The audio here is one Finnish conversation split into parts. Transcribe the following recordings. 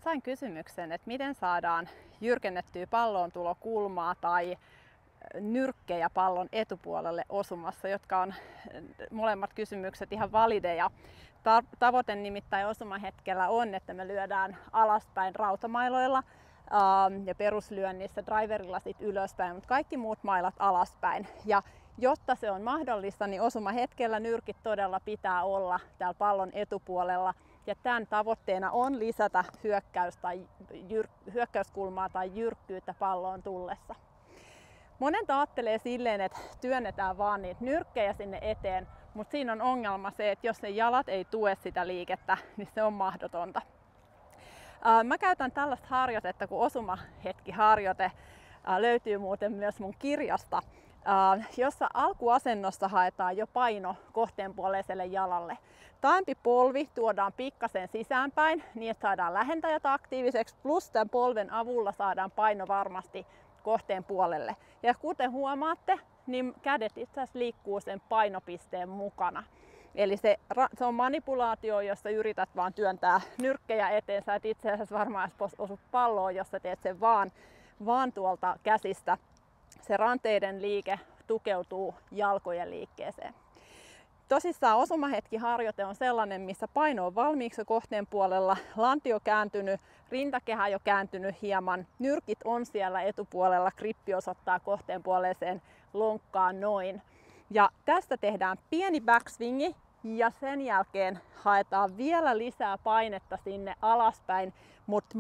sain kysymyksen, että miten saadaan jyrkennettyä palloontulokulmaa tai nyrkkejä pallon etupuolelle osumassa, jotka on molemmat kysymykset ihan valideja. Tavoite nimittäin osumahetkellä on, että me lyödään alaspäin rautamailoilla ja peruslyönnissä driverilla sit ylöspäin, mutta kaikki muut mailat alaspäin. Ja jotta se on mahdollista, niin osumahetkellä nyrkit todella pitää olla täällä pallon etupuolella. Ja tämän tavoitteena on lisätä hyökkäyskulmaa tai jyrkkyyttä palloon tullessa. Monet ajattelee silleen, että työnnetään vaan niitä nyrkkejä sinne eteen, mutta siinä on ongelma se, että jos ne jalat ei tue sitä liikettä, niin se on mahdotonta. Mä käytän tällaista harjoitetta kuin osumahetkiharjoite. Löytyy muuten myös mun kirjasta, jossa alkuasennossa haetaan jo paino kohteenpuoleiselle jalalle. Taempi polvi tuodaan pikkasen sisäänpäin niin, että saadaan lähentäjät aktiiviseksi, plus tämän polven avulla saadaan paino varmasti kohteen puolelle. Ja kuten huomaatte, niin kädet itse asiassa liikkuu sen painopisteen mukana. Eli se on manipulaatio, jossa yrität vaan työntää nyrkkejä eteen. Sä et itse asiassa varmaan osu palloon, jos sä teet sen vaan tuolta käsistä. Se ranteiden liike tukeutuu jalkojen liikkeeseen. Tosissaan osumahetkiharjoite on sellainen, missä paino on valmiiksi kohteen puolella, lantio kääntynyt, rintakehä jo kääntynyt hieman, nyrkit on siellä etupuolella, grippi osoittaa kohteenpuoleiseen lonkkaan noin. Ja tästä tehdään pieni backswingi ja sen jälkeen haetaan vielä lisää painetta sinne alaspäin, mutta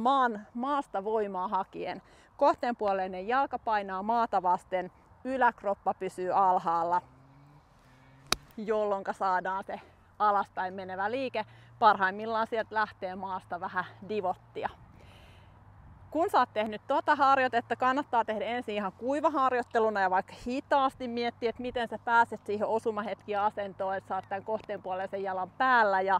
maasta voimaa hakien. Kohteenpuoleinen jalka painaa maata vasten, yläkroppa pysyy alhaalla, jolloin saadaan se alaspäin menevä liike. Parhaimmillaan sieltä lähtee maasta vähän divottia. Kun sä oot tehnyt tota harjoitetta, kannattaa tehdä ensin ihan kuivaharjoitteluna ja vaikka hitaasti miettiä, että miten sä pääset siihen osumahetki-asentoon, että sä oot tämän kohteenpuoleisen jalan päällä ja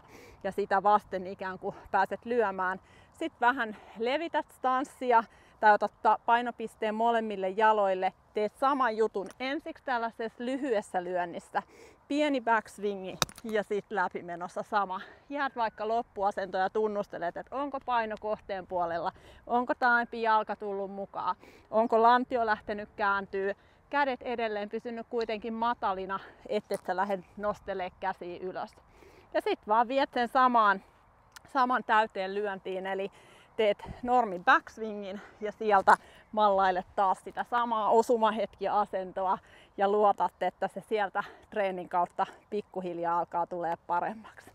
sitä vasten ikään kuin pääset lyömään. Sitten vähän levität stanssia tai otat painopisteen molemmille jaloille. Teet saman jutun ensiksi tällaisessa lyhyessä lyönnissä. Pieni backswingi ja sitten läpimenossa sama. Jäät vaikka loppuasentoon ja tunnustelet, että onko paino kohteen puolella, onko taempi jalka tullut mukaan, onko lantio lähtenyt kääntyy, kädet edelleen pysynyt kuitenkin matalina, ettet sä lähde nostelemaan käsiä ylös. Ja sitten vaan viet sen saman täyteen lyöntiin, eli teet normi backswingin ja sieltä mallailet taas sitä samaa osumahetki-asentoa ja luotat, että se sieltä treenin kautta pikkuhiljaa alkaa tulee paremmaksi.